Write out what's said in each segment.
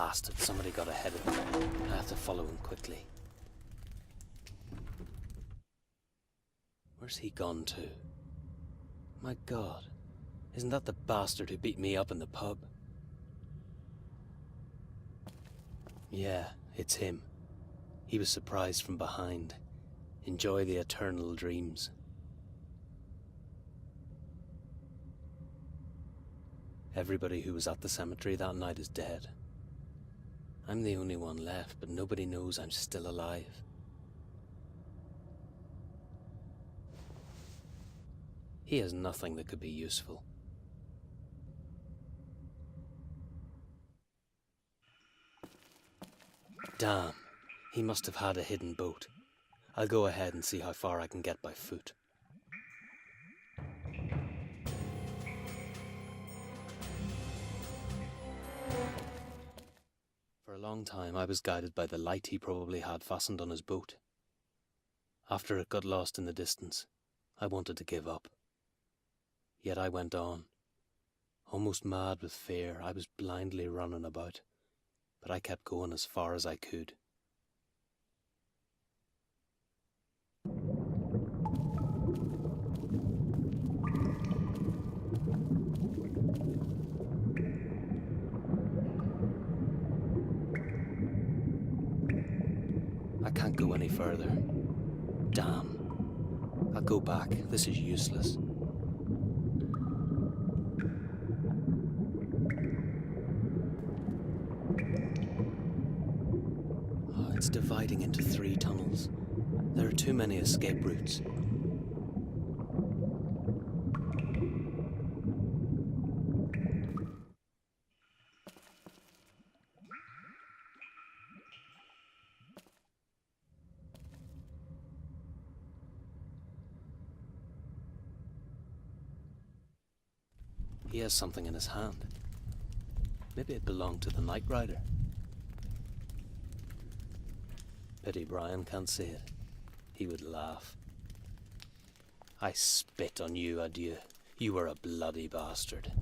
Blasted, somebody got ahead of me. I have to follow him quickly. Where's he gone to? My God, isn't that the bastard who beat me up in the pub? Yeah, it's him. He was surprised from behind. Enjoy the eternal dreams. Everybody who was at the cemetery that night is dead. I'm the only one left, but nobody knows I'm still alive. He has nothing that could be useful. Damn, he must have had a hidden boat. I'll go ahead and see how far I can get by foot. For a long time I was guided by the light he probably had fastened on his boat. After it got lost in the distance, I wanted to give up. Yet I went on. Almost mad with fear, I was blindly running about, but I kept going as far as I could. I can't go any further. Damn. I'll go back. This is useless. Oh, it's dividing into 3 tunnels. There are too many escape routes. He has something in his hand. Maybe it belonged to the Night Rider. Pity Brian can't see it. He would laugh. I spit on you, adieu. You were a bloody bastard.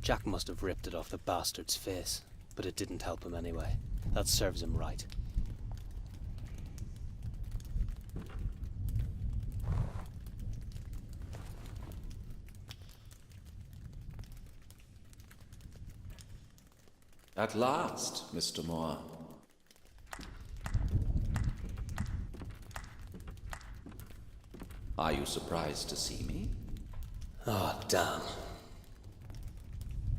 Jack must have ripped it off the bastard's face, but it didn't help him anyway. That serves him right. At last, Mr. Moore. Are you surprised to see me? Oh, damn.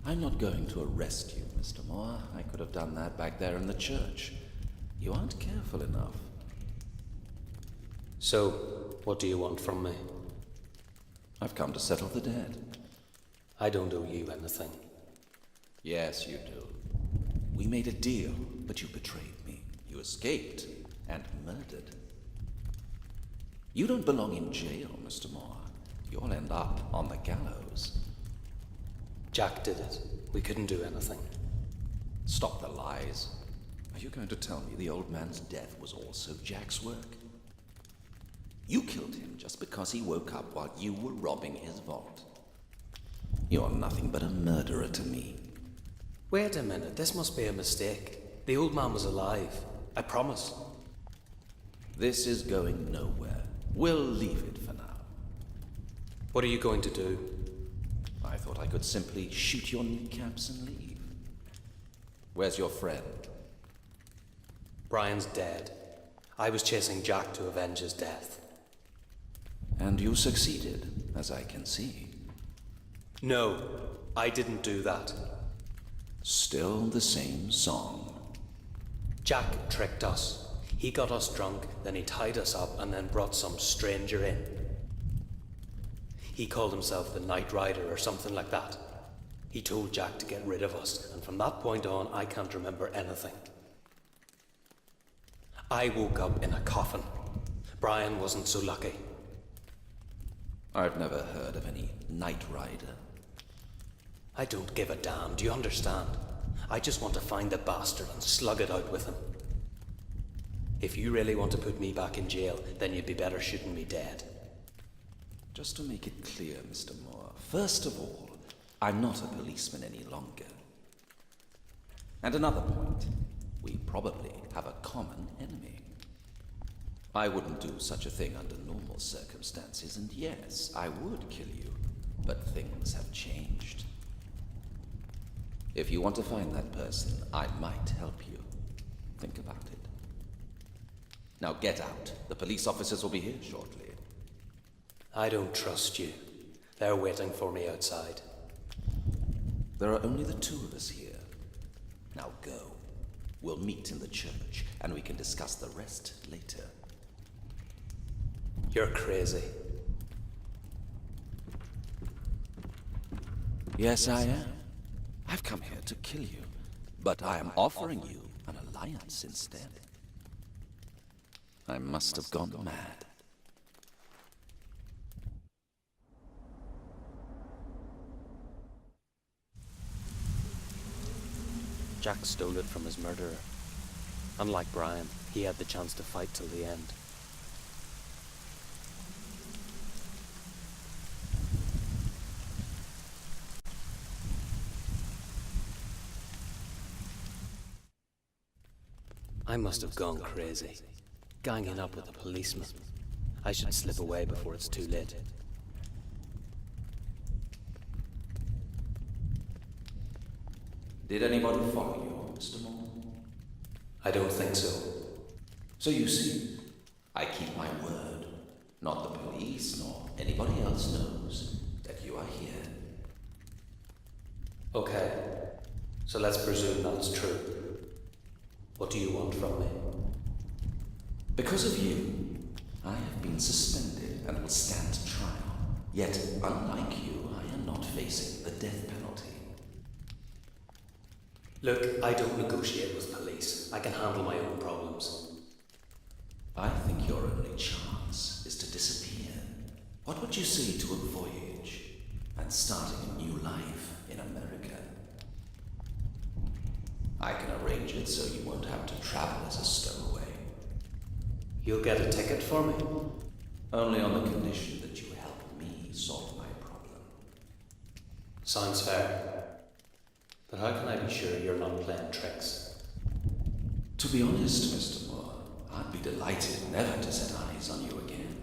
I'm not going to arrest you, Mr. Moore. I could have done that back there in the church. You aren't careful enough. So, what do you want from me? I've come to settle the debt. I don't owe you anything. Yes, you do. We made a deal, but you betrayed me. You escaped and murdered. You don't belong in jail, Mr. Moore. You'll end up on the gallows. Jack did it. We couldn't do anything. Stop the lies. Are you going to tell me the old man's death was also Jack's work? You killed him just because he woke up while you were robbing his vault. You're nothing but a murderer to me. Wait a minute, this must be a mistake. The old man was alive. I promise. This is going nowhere. We'll leave it for now. What are you going to do? I thought I could simply shoot your kneecaps and leave. Where's your friend? Brian's dead. I was chasing Jack to avenge his death. And you succeeded, as I can see. No, I didn't do that. Still the same song. Jack tricked us. He got us drunk, then he tied us up and then brought some stranger in. He called himself the Night Rider or something like that. He told Jack to get rid of us, and from that point on, I can't remember anything. I woke up in a coffin. Brian wasn't so lucky. I've never heard of any Night Rider. I don't give a damn, do you understand? I just want to find the bastard and slug it out with him. If you really want to put me back in jail, then you'd be better shooting me dead. Just to make it clear, Mr. Moore, first of all, I'm not a policeman any longer. And another point, we probably have a common enemy. I wouldn't do such a thing under normal circumstances, and yes, I would kill you, but things have changed. If you want to find that person, I might help you. Think about it. Now get out. The police officers will be here shortly. I don't trust you. They're waiting for me outside. There are only the two of us here. Now go. We'll meet in the church, and we can discuss the rest later. You're crazy. Yes, I am. I've come here to kill you, but I am offering you an alliance instead. I must have gone mad. Jack stole it from his murderer. Unlike Brian, he had the chance to fight till the end. I must have gone crazy, ganging up with a policeman. I should slip away before it's too late. Did anybody follow you, Mr. Moore? I don't think so. So you see, I keep my word. Not the police nor anybody else knows that you are here. Okay, so let's presume that's true. What do you want from me? Because of you, I have been suspended and will stand trial. Yet, unlike you, I am not facing the death penalty. Look, I don't negotiate with police. I can handle my own problems. I think your only chance is to disappear. What would you say to a voyage and starting a new life in America? I can arrange it so you won't have to travel as a stowaway. You'll get a ticket for me? Only on the condition that you help me solve my problem. Sounds fair. But how can I be sure you're not playing tricks? To be honest, Mr. Moore, I'd be delighted never to set eyes on you again.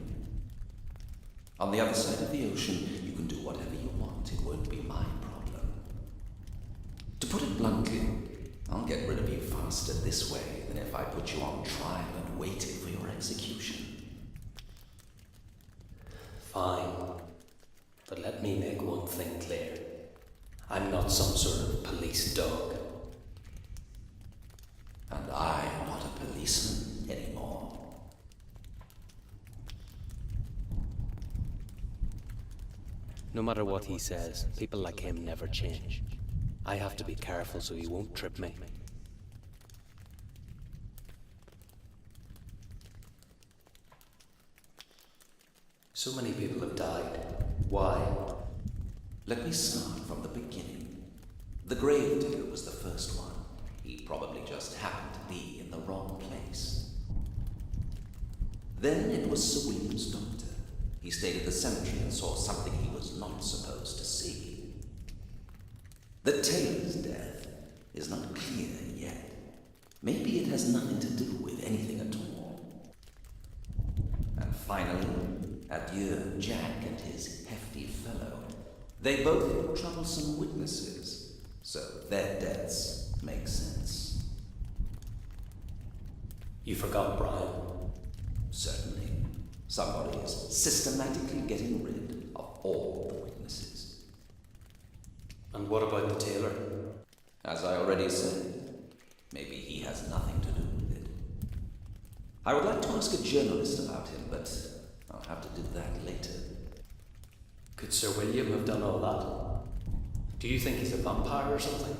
On the other side of the ocean, you can do whatever you want. It won't be my problem. To put it bluntly, I'll get rid of you faster this way than if I put you on trial and waited for your execution. Fine. But let me make one thing clear. I'm not some sort of police dog. And I am not a policeman anymore. No matter what he says, people like him never change. I have to be careful so he won't trip me. So many people have died. Why? Let me start from the beginning. The grave digger was the first one. He probably just happened to be in the wrong place. Then it was Sir William's doctor. He stayed at the cemetery and saw something he was not supposed to see. The tailor's death is not clear yet. Maybe it has nothing to do with anything at all. And finally, adieu Jack and his hefty fellow. They both were troublesome witnesses, so their deaths make sense. You forgot Brian. Certainly. Somebody is systematically getting rid of all the witnesses. And what about the tailor? As I already said, maybe he has nothing to do with it. I would like to ask a journalist about him, but I'll have to do that later. Could Sir William have done all that? Do you think he's a vampire or something?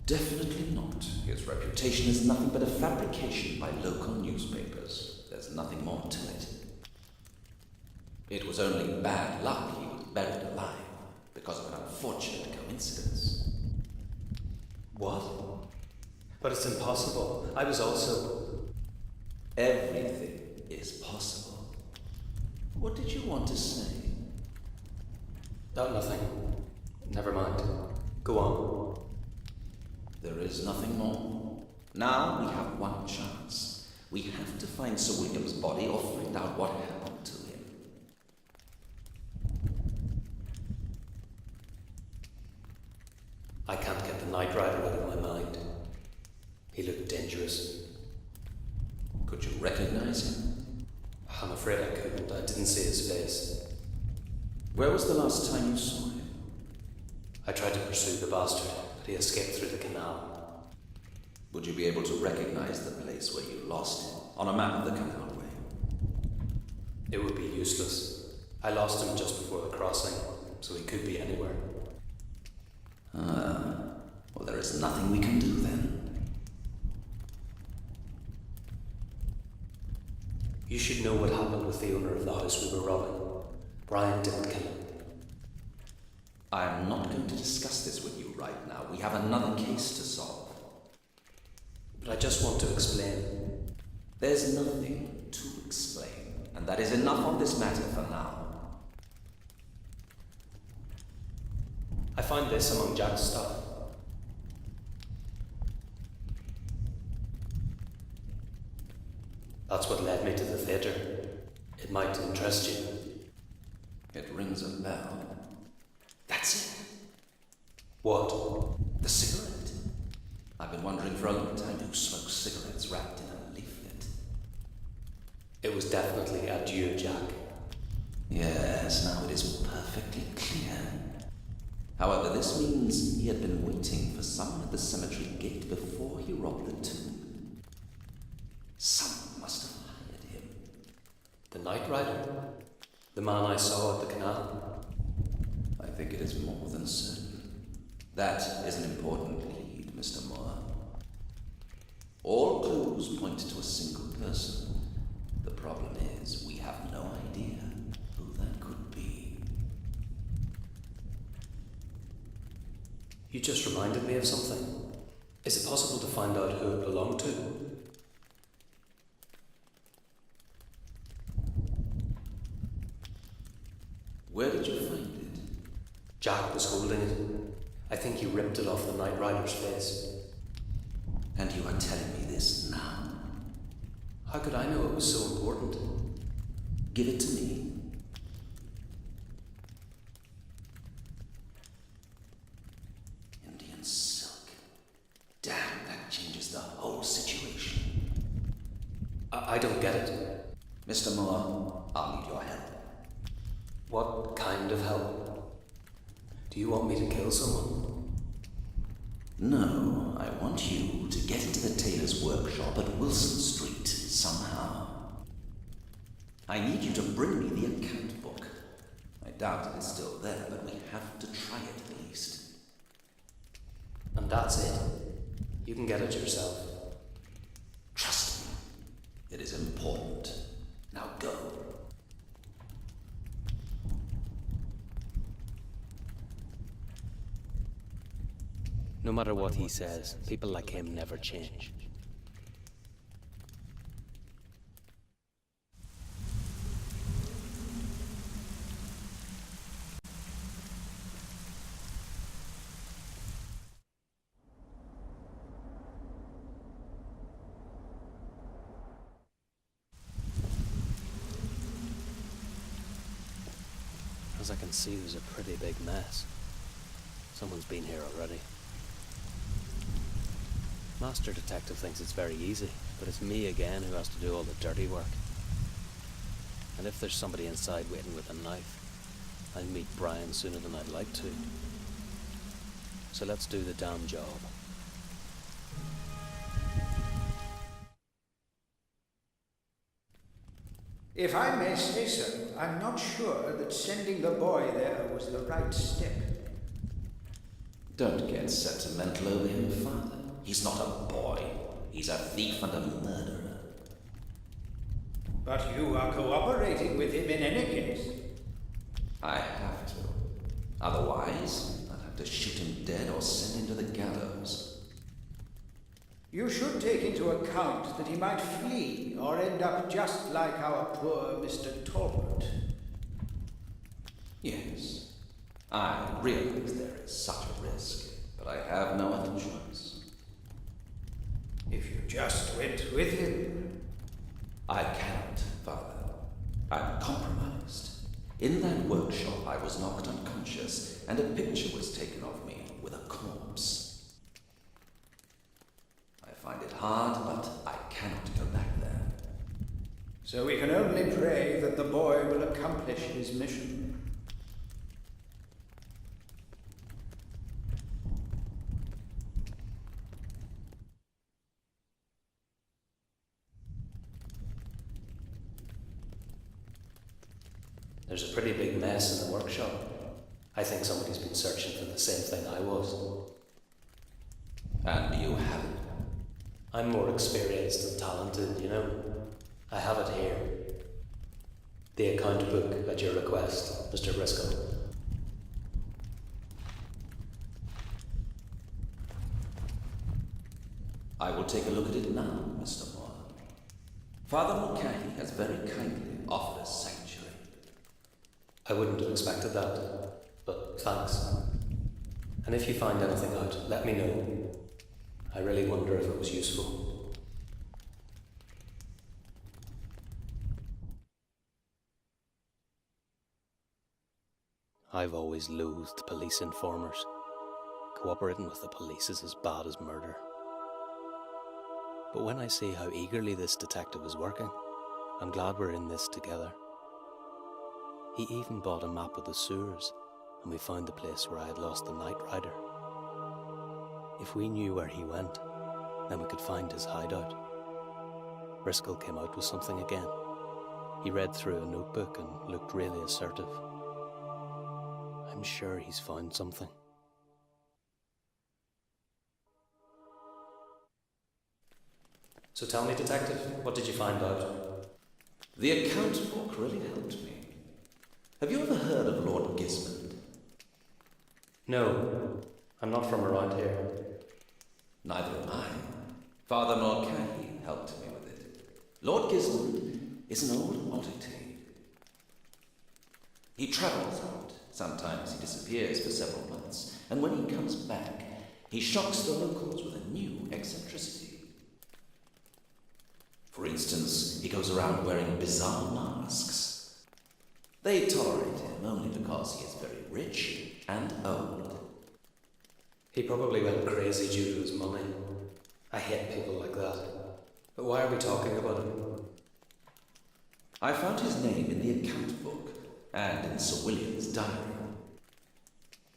Definitely not. His reputation is nothing but a fabrication by local newspapers. There's nothing more to it. It was only bad luck he was buried alive because of an unfortunate coincidence. What? But it's impossible. I was also... Everything is possible. What did you want to say? Nothing. Never mind. Go on. There is nothing more. Now we have one chance. We have to find Sir William's body or find out what happened to him. I can't get the Knight Rider out of my mind. He looked dangerous. Could you recognize him? I'm afraid I couldn't. I didn't see his face. Where was the last time you saw him? I tried to pursue the bastard, but he escaped through the canal. Would you be able to recognize the place where you lost him on a map of the canalway? It would be useless. I lost him just before the crossing, so he could be anywhere. Well, there is nothing we can do then. You should know what happened with the owner of the house we were robbing. Brian didn't kill him. I am not going to discuss this with you right now. We have another case to solve. But I just want to explain. There's nothing to explain, and that is enough on this matter for now. I found this among Jack's stuff. That's what led me to the theatre. It might interest you. It rings a bell. That's it. What? The cigarette. I've been wondering for a long time who smokes cigarettes wrapped in a leaflet. It was definitely adieu, Jack. Yes, now it is perfectly clear. However, this means he had been waiting for someone at the cemetery gate before he robbed the tomb. Someone must have hired him. The Knight Rider? The man I saw at the canal? I think it is more than certain. That is an important lead, Mr. Moore. All clues point to a single person. The problem is, we have no idea who that could be. You just reminded me of something. Is it possible to find out who it belonged to? Where did you find it? Jack was holding it. I think he ripped it off the Knight Rider's face. And you are telling me this now? How could I know it was so important? Give it to me. Indian silk. Damn, that changes the whole situation. I don't get it. Mr. Moore, I'll need your help. What kind of help? Do you want me to kill someone? No, I want you to get into the tailor's workshop at Wilson Street somehow. I need you to bring me the account book. I doubt it is still there, but we have to try it at least. And that's it. You can get it yourself. Trust me, it is important. Now go. No matter what he says, people like him never change. As I can see, there's a pretty big mess. Someone's been here already. Master Detective thinks it's very easy, but it's me again who has to do all the dirty work. And if there's somebody inside waiting with a knife, I'll meet Brian sooner than I'd like to. So let's do the damn job. If I may say so, I'm not sure that sending the boy there was the right step. Don't get sentimental over him, Father. He's not a boy. He's a thief and a murderer. But you are cooperating with him in any case. I have to. Otherwise, I'd have to shoot him dead or send him to the gallows. You should take into account that he might flee or end up just like our poor Mr. Talbot. Yes, I realize there is such a risk, but I have no other choice. If you just went with him. I cannot, Father. I'm compromised. In that workshop, I was knocked unconscious, and a picture was taken of me with a corpse. I find it hard, but I cannot go back there. So we can only pray that the boy will accomplish his mission. There's a pretty big mess in the workshop. I think somebody's been searching for the same thing I was. And you haven't. I'm more experienced and talented, you know. I have it here. The account book at your request, Mr. Briscoe. I will take a look at it now, Mr. Moore. Father Mulcahy has very kindly offered us sanctuary. I wouldn't have expected that, but thanks. And if you find anything out, let me know. I really wonder if it was useful. I've always loathed police informers. Cooperating with the police is as bad as murder. But when I see how eagerly this detective is working, I'm glad we're in this together. He even bought a map of the sewers, and we found the place where I had lost the Night Rider. If we knew where he went, then we could find his hideout. Briscoe came out with something again. He read through a notebook and looked really assertive. I'm sure he's found something. So tell me, Detective, what did you find out? The account book really helped me. Have you ever heard of Lord Gismond? No, I'm not from around here. Neither am I. Father Mulcahy helped me with it. Lord Gismond is an old oddity. He travels out. Sometimes he disappears for several months, and when he comes back, he shocks the locals with a new eccentricity. For instance, he goes around wearing bizarre masks. They tolerate him only because he is very rich and old. He probably went crazy due to his money. I hate people like that. But why are we talking about him? I found his name in the account book and in Sir William's diary.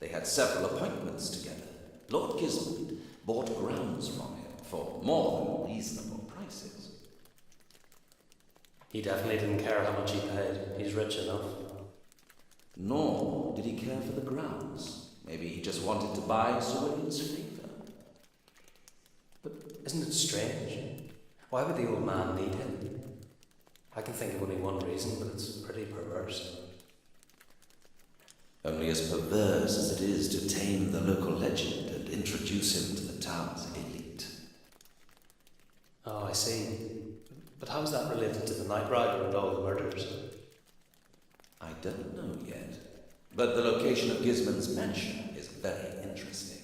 They had several appointments together. Lord Gismond bought grounds from him for more than reasonable prices. He definitely didn't care how much he paid. He's rich enough. Nor did he care for the grounds. Maybe he just wanted to buy Sir William's favour. But isn't it strange? Why would the old man need him? I can think of only one reason, but it's pretty perverse. Only as perverse as it is to tame the local legend and introduce him to the town's elite. Oh, I see. But how is that related to the Night Rider and all the murders? I don't know yet, but the location of Gismond's mansion is very interesting.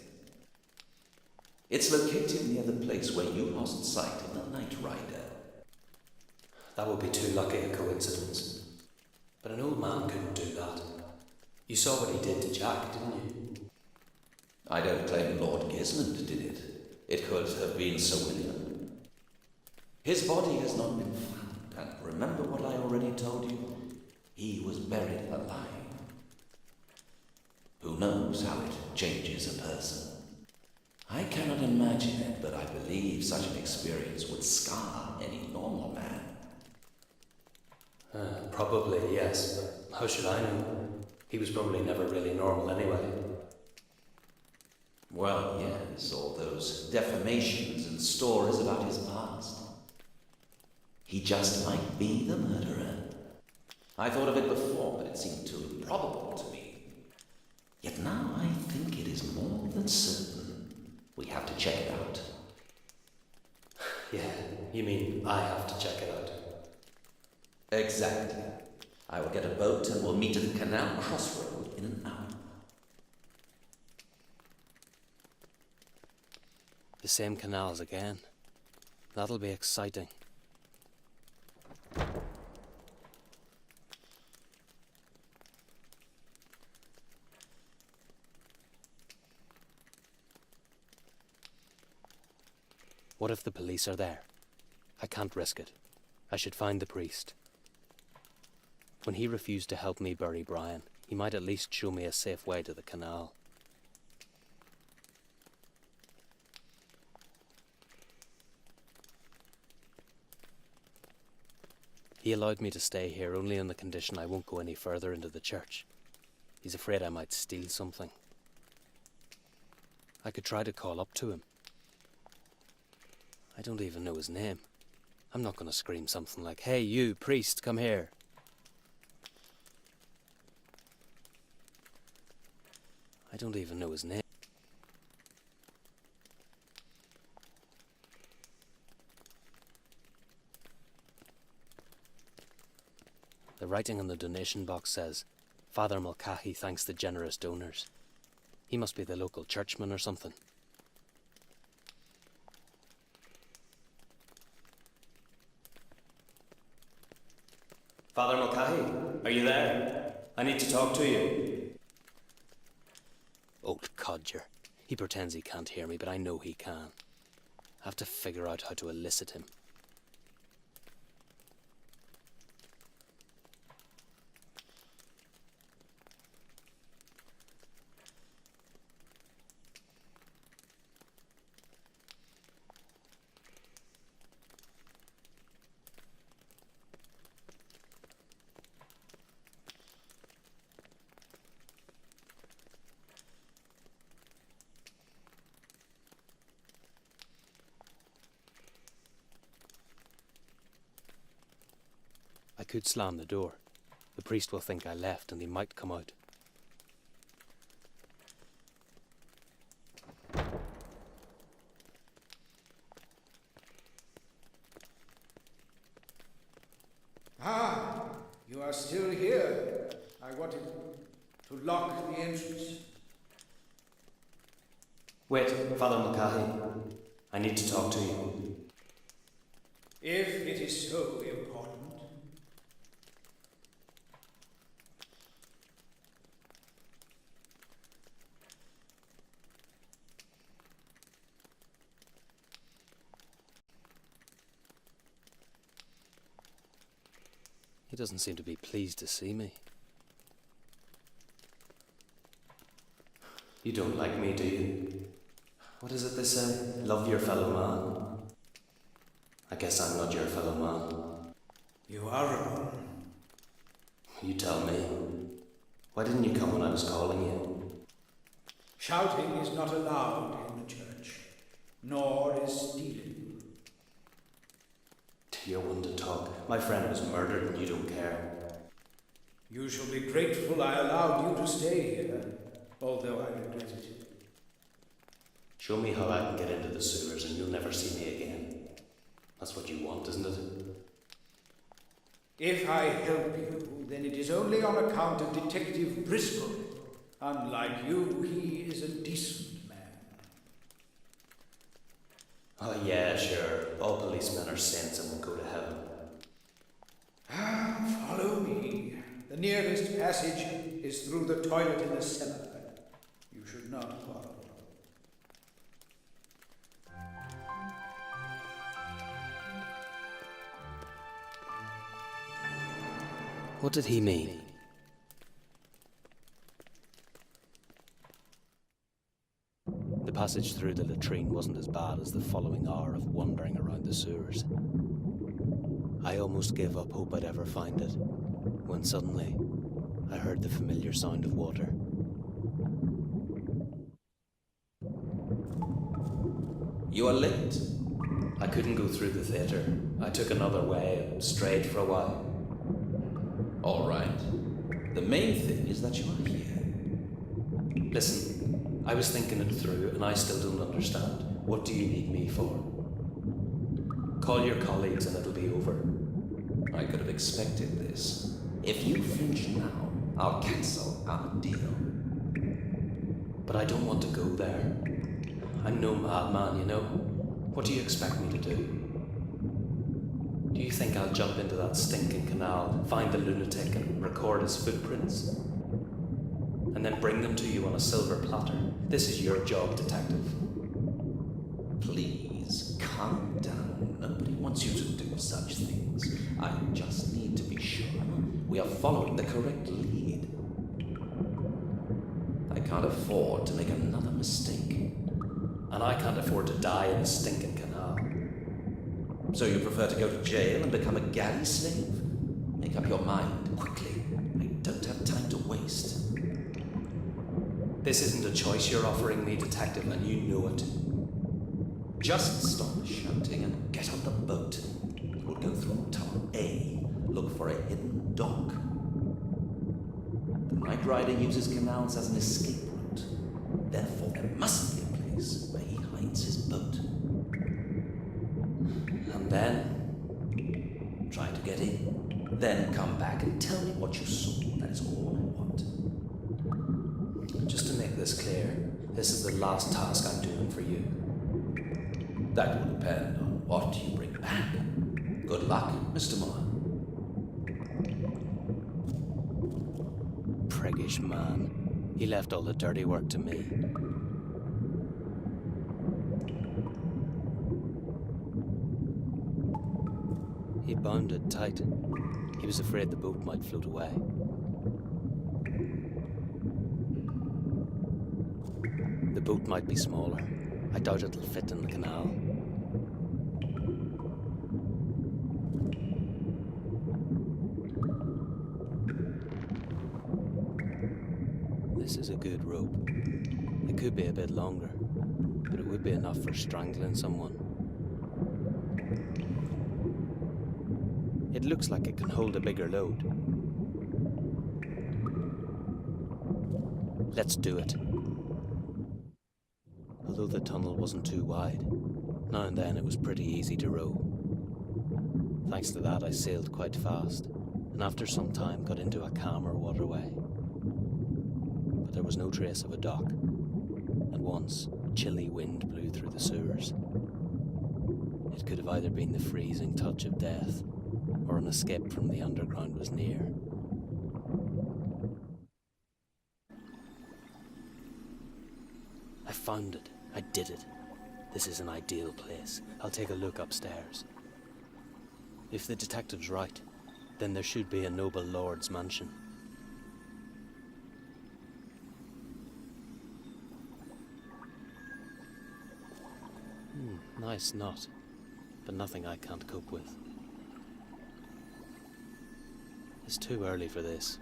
It's located near the place where you lost sight of the Night Rider. That would be too lucky a coincidence. But an old man couldn't do that. You saw what he did to Jack, didn't you? I don't claim Lord Gismond did it. It could have been Sir William. His body has not been found, and remember what I already told you? He was buried alive. Who knows how it changes a person? I cannot imagine it, but I believe such an experience would scar any normal man. Probably, yes, but how should I know? He was probably never really normal anyway. Well, yes, all those defamations and stories about his past. He just might be the murderer. I thought of it before, but it seemed too improbable to me. Yet now I think it is more than certain. We have to check it out. Yeah, you mean I have to check it out? Exactly. I will get a boat and we'll meet at the canal crossroad in an hour. The same canals again. That'll be exciting. What if the police are there? I can't risk it. I should find the priest. When he refused to help me bury Brian, he might at least show me a safe way to the canal. He allowed me to stay here only on the condition I won't go any further into the church. He's afraid I might steal something. I could try to call up to him. I don't even know his name. I'm not going to scream something like, "Hey, you, priest, come here." I don't even know his name. The writing on the donation box says, "Father Mulcahy thanks the generous donors." He must be the local churchman or something. Father Mulcahy, are you there? I need to talk to you. Old codger. He pretends he can't hear me, but I know he can. I have to figure out how to elicit him. I could slam the door. The priest will think I left and he might come out. Ah, you are still here. I wanted to lock the entrance. Wait, Father Mulcahy. I need to talk to you. If it is so important. He doesn't seem to be pleased to see me. You don't like me, do you? What is it they say? Love your fellow man. I guess I'm not your fellow man. You are wrong. You tell me. Why didn't you come when I was calling you? Shouting is not allowed in the church, nor is stealing. You're one to talk. My friend was murdered and you don't care. You shall be grateful I allowed you to stay here, although I regret it. Show me how I can get into the sewers and you'll never see me again. That's what you want, isn't it? If I help you, then it is only on account of Detective Briscoe. Unlike you, he is a decent man. Oh yeah, sure. All policemen are saints and will go to heaven. Follow me. The nearest passage is through the toilet in the cellar. You should not quarrel. What did he mean? The passage through the latrine wasn't as bad as the following hour of wandering around the sewers. I almost gave up hope I'd ever find it, when suddenly I heard the familiar sound of water. You are late. I couldn't go through the theatre. I took another way and strayed for a while. All right. The main thing is that you are here. Listen, I was thinking it through and I still don't understand. What do you need me for? Call your colleagues and it'll be over. I could have expected this. If you flinch now, I'll cancel our deal. But I don't want to go there. I'm no madman, you know. What do you expect me to do? Do you think I'll jump into that stinking canal, find the lunatic and record his footprints? And then bring them to you on a silver platter? This is your job, detective. Please, calm down. Nobody wants you to do such things. I just need to be sure we are following the correct lead. I can't afford to make another mistake. And I can't afford to die in a stinking canal. So you prefer to go to jail and become a galley slave? Make up your mind quickly. I don't have time to waste. This isn't a choice you're offering me, detective, and you know it. Just stop shouting and get on the boat. We'll go through Tunnel A, look for a hidden dock. The Night Rider uses canals as an escape route. Therefore, there must be a place where he hides his boat. And then? Try to get in. Then come back and tell me what you saw. That is all I want. Just to make this clear, this is the last task I'm doing for you. That will depend on what you bring back. Good luck, Mr. Moore. Priggish man. He left all the dirty work to me. He bound it tight. He was afraid the boat might float away. The boat might be smaller. I doubt it'll fit in the canal. This is a good rope. It could be a bit longer, but it would be enough for strangling someone. It looks like it can hold a bigger load. Let's do it. Although the tunnel wasn't too wide, now and then it was pretty easy to row. Thanks to that, I sailed quite fast, and after some time got into a calmer waterway. But there was no trace of a dock. At once, a chilly wind blew through the sewers. It could have either been the freezing touch of death, or an escape from the underground was near. I found it. I did it. This is an ideal place. I'll take a look upstairs. If the detective's right, then there should be a noble lord's mansion. Nice knot, but nothing I can't cope with. It's too early for this.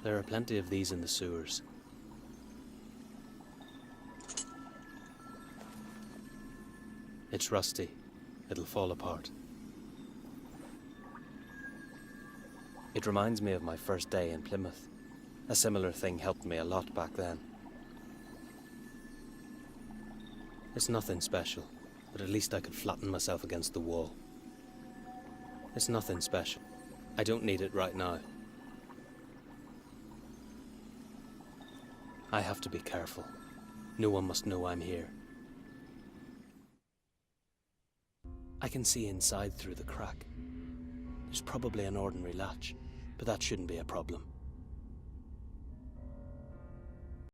There are plenty of these in the sewers. It's rusty. It'll fall apart. It reminds me of my first day in Plymouth. A similar thing helped me a lot back then. It's nothing special, but at least I could flatten myself against the wall. It's nothing special. I don't need it right now. I have to be careful. No one must know I'm here. I can see inside through the crack. There's probably an ordinary latch, but that shouldn't be a problem.